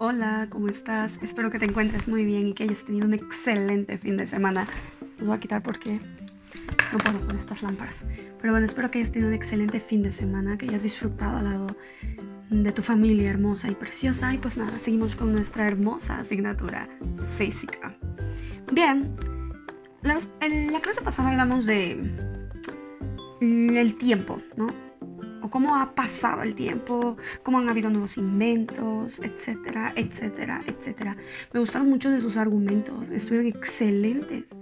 Hola, ¿cómo estás? Espero que te encuentres muy bien y que hayas tenido un excelente fin de semana. Los voy a quitar porque no puedo con estas lámparas. Pero bueno, espero que hayas tenido un excelente fin de semana, que hayas disfrutado al lado de tu familia hermosa y preciosa. Y pues nada, seguimos con nuestra hermosa asignatura física. Bien, en la clase pasada hablamos de el tiempo, ¿no? O cómo ha pasado el tiempo, cómo han habido nuevos inventos, etcétera, etcétera, etcétera. Me gustaron muchos de sus argumentos, estuvieron excelentes.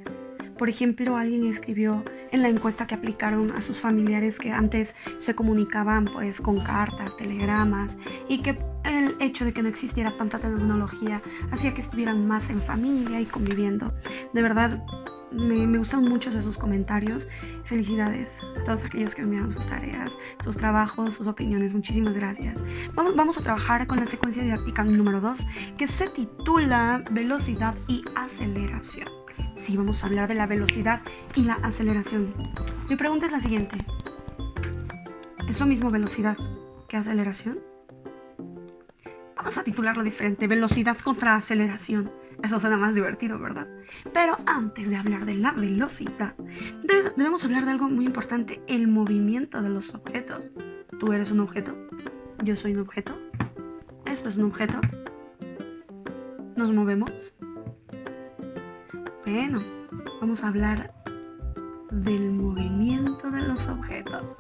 Por ejemplo, alguien escribió en la encuesta que aplicaron a sus familiares que antes se comunicaban pues con cartas, telegramas, y que el hecho de que no existiera tanta tecnología hacía que estuvieran más en familia y conviviendo. De verdad, me gustan muchos de sus comentarios. Felicidades a todos aquellos que enviaron sus tareas, sus trabajos, sus opiniones. Muchísimas gracias. Vamos a trabajar con la secuencia didáctica número 2, que se titula Velocidad y Aceleración. Sí, vamos a hablar de la velocidad y la aceleración. Mi pregunta es la siguiente. ¿Es lo mismo velocidad que aceleración? Vamos a titularlo diferente, velocidad contra aceleración. Eso suena más divertido, ¿verdad? Pero antes de hablar de la velocidad, debemos hablar de algo muy importante, el movimiento de los objetos. ¿Tú eres un objeto? ¿Yo soy un objeto? ¿Esto es un objeto? ¿Nos movemos? Bueno, vamos a hablar del movimiento de los objetos.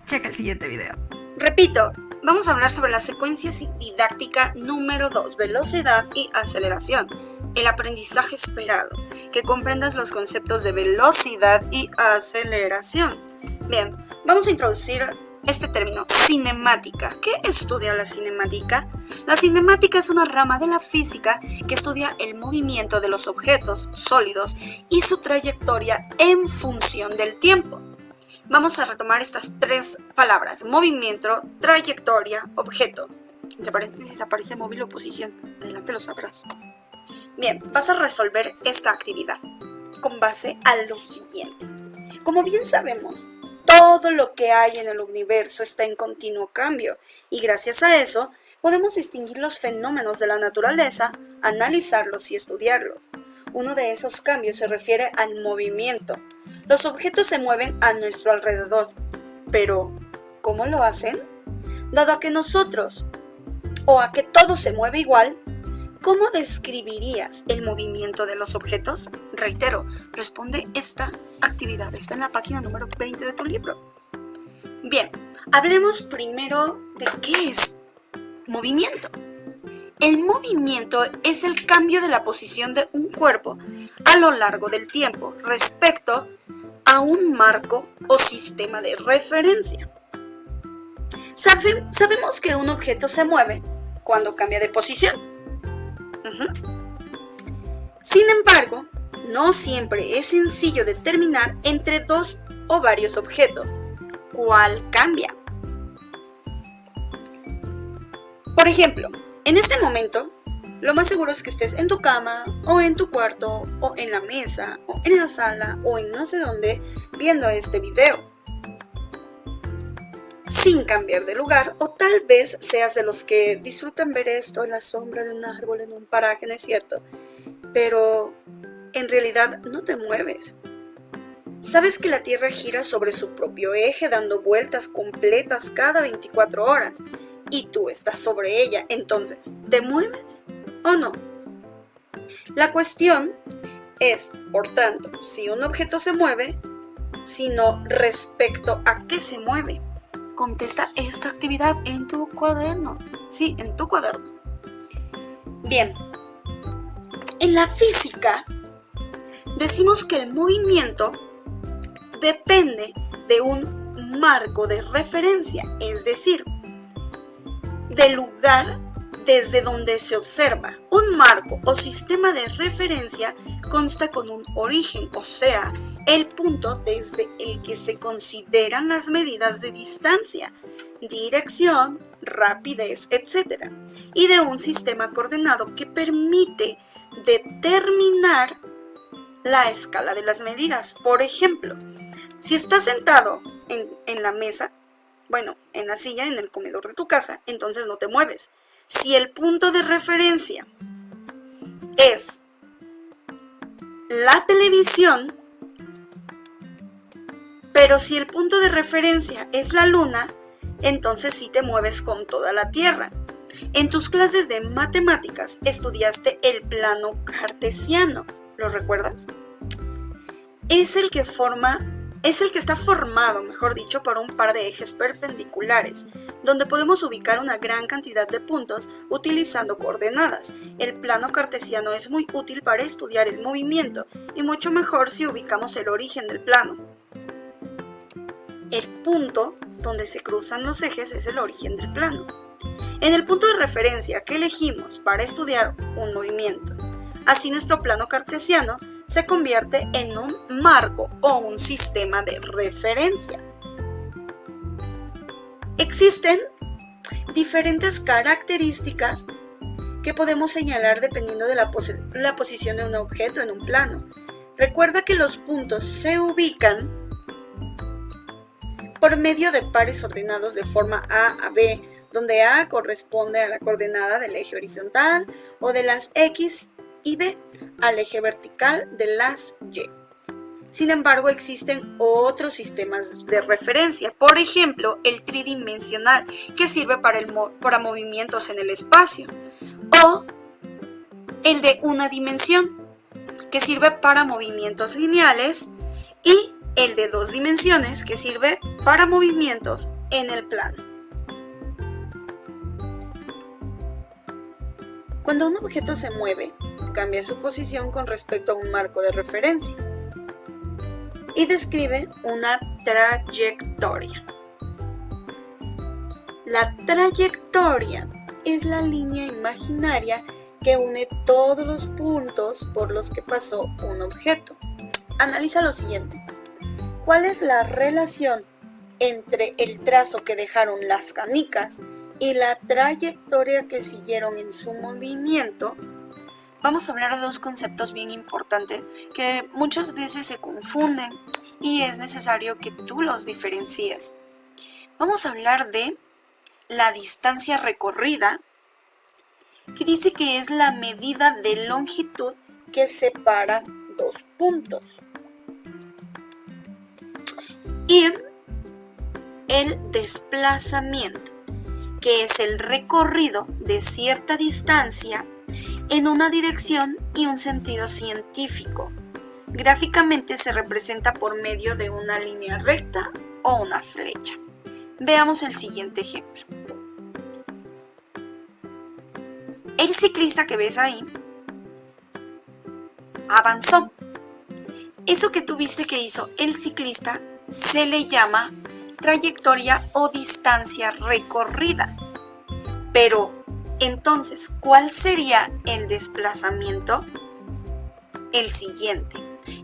Checa el siguiente video. Repito, vamos a hablar sobre la secuencia didáctica número 2, velocidad y aceleración. El aprendizaje esperado, que comprendas los conceptos de velocidad y aceleración. Bien, vamos a introducir este término, cinemática. ¿Qué estudia la cinemática? La cinemática es una rama de la física que estudia el movimiento de los objetos sólidos y su trayectoria en función del tiempo. Vamos a retomar estas tres palabras: movimiento, trayectoria, objeto. Entre paréntesis aparece móvil o posición. Adelante lo sabrás. Bien, vas a resolver esta actividad con base a lo siguiente. Como bien sabemos, todo lo que hay en el universo está en continuo cambio y gracias a eso podemos distinguir los fenómenos de la naturaleza, analizarlos y estudiarlos. Uno de esos cambios se refiere al movimiento. Los objetos se mueven a nuestro alrededor, pero ¿cómo lo hacen? Dado a que nosotros o a que todo se mueve igual, ¿cómo describirías el movimiento de los objetos? Reitero, responde esta actividad. Está en la página número 20 de tu libro. Bien, hablemos primero de qué es movimiento. El movimiento es el cambio de la posición de un cuerpo a lo largo del tiempo respecto a un marco o sistema de referencia. Sabemos que un objeto se mueve cuando cambia de posición. Sin embargo, no siempre es sencillo determinar entre dos o varios objetos cuál cambia. Por ejemplo, en este momento, lo más seguro es que estés en tu cama, o en tu cuarto, o en la mesa, o en la sala, o en no sé dónde, viendo este video, sin cambiar de lugar, o tal vez seas de los que disfrutan ver esto en la sombra de un árbol en un paraje, ¿no es cierto? Pero en realidad no te mueves. Sabes que la Tierra gira sobre su propio eje, dando vueltas completas cada 24 horas, y tú estás sobre ella. Entonces, ¿te mueves o no? La cuestión es, por tanto, si un objeto se mueve, sino respecto a qué se mueve. Contesta esta actividad en tu cuaderno. Sí, en tu cuaderno. Bien, en la física decimos que el movimiento depende de un marco de referencia, es decir, del lugar desde donde se observa. Un marco o sistema de referencia consta con un origen, o sea, el punto desde el que se consideran las medidas de distancia, dirección, rapidez, etc. Y de un sistema coordenado que permite determinar la escala de las medidas. Por ejemplo, si estás sentado en la mesa, en la silla, en el comedor de tu casa, entonces no te mueves. Si el punto de referencia es la televisión, pero si el punto de referencia es la luna, entonces sí te mueves con toda la Tierra. En tus clases de matemáticas estudiaste el plano cartesiano, ¿lo recuerdas? Es el que está formado, mejor dicho, por un par de ejes perpendiculares, donde podemos ubicar una gran cantidad de puntos utilizando coordenadas. El plano cartesiano es muy útil para estudiar el movimiento y mucho mejor si ubicamos el origen del plano. El punto donde se cruzan los ejes es el origen del plano. En el punto de referencia que elegimos para estudiar un movimiento, así nuestro plano cartesiano se convierte en un marco o un sistema de referencia. Existen diferentes características que podemos señalar dependiendo de la posición de un objeto en un plano. Recuerda que los puntos se ubican por medio de pares ordenados de forma A a B, donde A corresponde a la coordenada del eje horizontal o de las X y B al eje vertical de las Y. Sin embargo, existen otros sistemas de referencia, por ejemplo, el tridimensional, que sirve para movimientos en el espacio, o el de una dimensión, que sirve para movimientos lineales, y el de dos dimensiones, que sirve para movimientos en el plano. Cuando un objeto se mueve, cambia su posición con respecto a un marco de referencia y describe una trayectoria. La trayectoria es la línea imaginaria que une todos los puntos por los que pasó un objeto. Analiza lo siguiente. ¿Cuál es la relación entre el trazo que dejaron las canicas y la trayectoria que siguieron en su movimiento? Vamos a hablar de dos conceptos bien importantes que muchas veces se confunden y es necesario que tú los diferencies. Vamos a hablar de la distancia recorrida, que dice que es la medida de longitud que separa dos puntos. Y el desplazamiento, que es el recorrido de cierta distancia en una dirección y un sentido científico. Gráficamente se representa por medio de una línea recta o una flecha. Veamos el siguiente ejemplo. El ciclista que ves ahí avanzó. Eso que tú viste que hizo el ciclista se le llama trayectoria o distancia recorrida. Pero, entonces, ¿cuál sería el desplazamiento? El siguiente.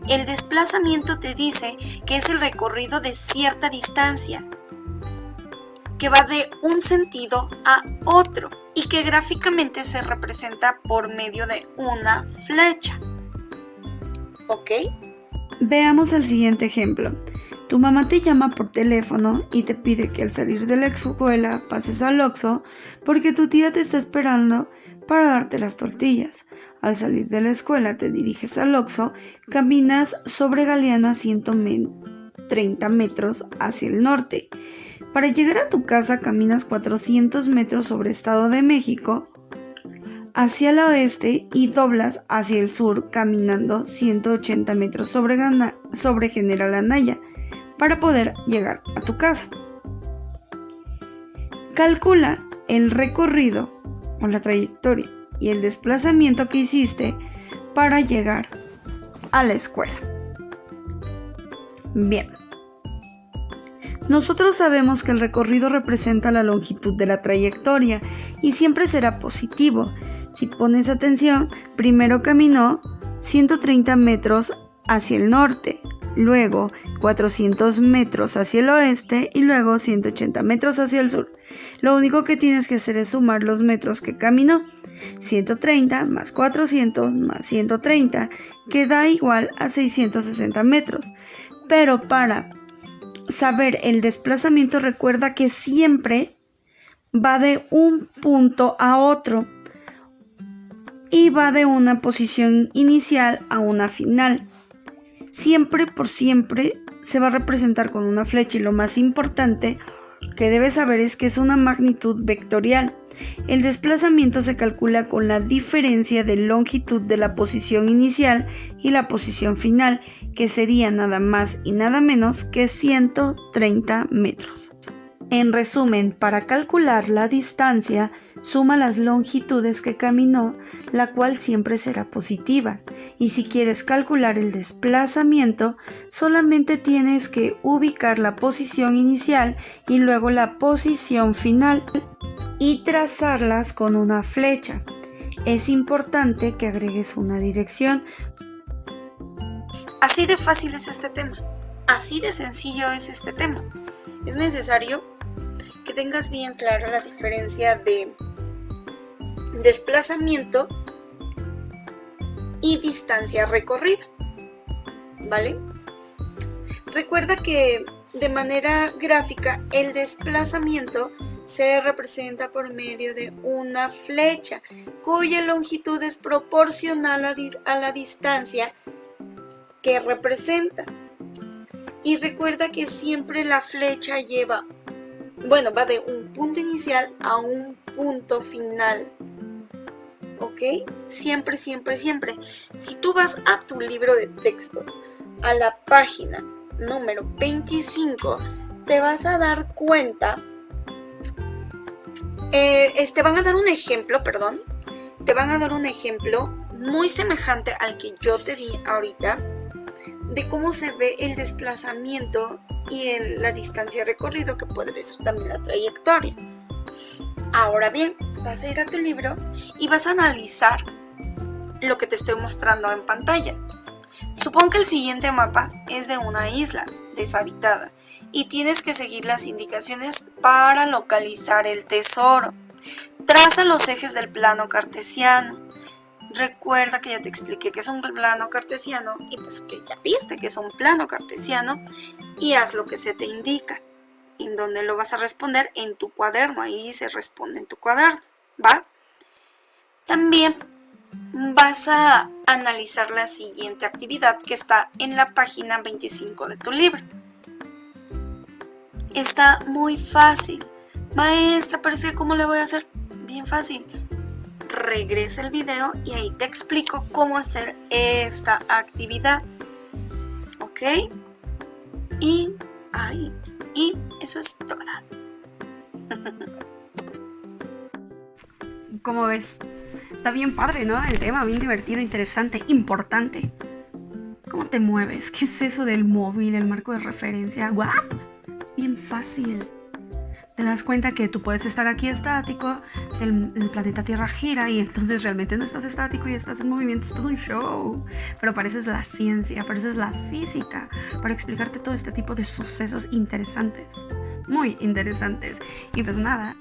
El desplazamiento te dice que es el recorrido de cierta distancia, que va de un sentido a otro y que gráficamente se representa por medio de una flecha. ¿Ok? Veamos el siguiente ejemplo. Tu mamá te llama por teléfono y te pide que al salir de la escuela pases al Oxxo porque tu tía te está esperando para darte las tortillas. Al salir de la escuela te diriges al Oxxo, caminas sobre Galeana 130 metros hacia el norte. Para llegar a tu casa caminas 400 metros sobre Estado de México hacia el oeste y doblas hacia el sur caminando 180 metros sobre General Anaya para poder llegar a tu casa. Calcula el recorrido o la trayectoria y el desplazamiento que hiciste para llegar a la escuela. Bien. Nosotros sabemos que el recorrido representa la longitud de la trayectoria y siempre será positivo. Si pones atención, primero caminó 130 metros hacia el norte, luego 400 metros hacia el oeste y luego 180 metros hacia el sur. Lo único que tienes que hacer es sumar los metros que caminó. 130 más 400 más 130, que da igual a 660 metros. Pero para saber el desplazamiento, recuerda que siempre va de un punto a otro y va de una posición inicial a una final. Siempre por siempre se va a representar con una flecha, y lo más importante que debes saber es que es una magnitud vectorial. El desplazamiento se calcula con la diferencia de longitud de la posición inicial y la posición final, que sería nada más y nada menos que 130 metros. En resumen, para calcular la distancia, suma las longitudes que caminó, la cual siempre será positiva. Y si quieres calcular el desplazamiento, solamente tienes que ubicar la posición inicial y luego la posición final y trazarlas con una flecha. Es importante que agregues una dirección. Así de fácil es este tema. Así de sencillo es este tema. Es necesario que tengas bien clara la diferencia de desplazamiento y distancia recorrida, ¿vale? Recuerda que de manera gráfica el desplazamiento se representa por medio de una flecha cuya longitud es proporcional a la distancia que representa. Y recuerda que siempre la flecha va de un punto inicial a un punto final. ¿Ok? Siempre, siempre, siempre. Si tú vas a tu libro de textos, a la página número 25, te vas a dar cuenta, te van a dar un ejemplo muy semejante al que yo te di ahorita, de cómo se ve el desplazamiento y la distancia recorrido, que puede ser también la trayectoria. Ahora bien, vas a ir a tu libro y vas a analizar lo que te estoy mostrando en pantalla. Supón que el siguiente mapa es de una isla deshabitada y tienes que seguir las indicaciones para localizar el tesoro. Traza los ejes del plano cartesiano. Recuerda que ya te expliqué que es un plano cartesiano y pues que ya viste que es un plano cartesiano, y haz lo que se te indica. ¿En dónde lo vas a responder? En tu cuaderno. Ahí se responde en tu cuaderno, ¿va? También vas a analizar la siguiente actividad que está en la página 25 de tu libro. Está muy fácil. Maestra, pero es que ¿cómo le voy a hacer? Bien fácil. Regresa el video y ahí te explico cómo hacer esta actividad. ¿Ok? Y eso es todo. ¿Cómo ves? Está bien padre, ¿no? El tema, bien divertido, interesante, importante. ¿Cómo te mueves? ¿Qué es eso del móvil, el marco de referencia? ¿What? Bien fácil. Te das cuenta que tú puedes estar aquí estático, el planeta Tierra gira y entonces realmente no estás estático y estás en movimiento, es todo un show. Pero para eso es la ciencia, para eso es la física, para explicarte todo este tipo de sucesos interesantes, muy interesantes. Y pues nada,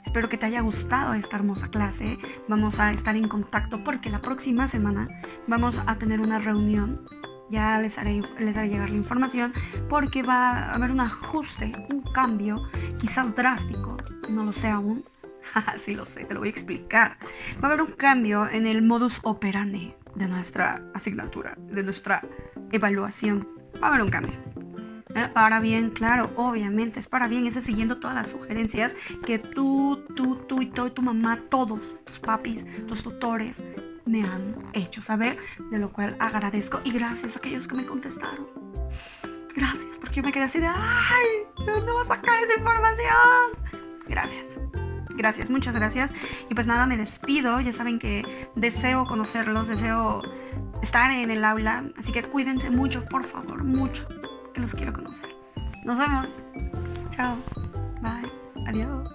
espero que te haya gustado esta hermosa clase. Vamos a estar en contacto porque la próxima semana vamos a tener una reunión. Ya les haré llegar la información porque va a haber un ajuste, un cambio, quizás drástico, no lo sé aún. Sí lo sé, te lo voy a explicar. Va a haber un cambio en el modus operandi de nuestra asignatura, de nuestra evaluación. Va a haber un cambio. Para bien, claro, obviamente es para bien, eso siguiendo todas las sugerencias que tú y tu mamá, todos tus papis, tus tutores me han hecho saber, de lo cual agradezco y gracias a aquellos que me contestaron. Gracias, porque yo me quedé así de ¡ay! ¿Dónde voy a sacar esa información? Gracias, muchas gracias. Y pues nada, me despido. Ya saben que deseo conocerlos, deseo estar en el aula, así que cuídense mucho, por favor, mucho, que los quiero conocer. Nos vemos. Chao. Bye. Adiós.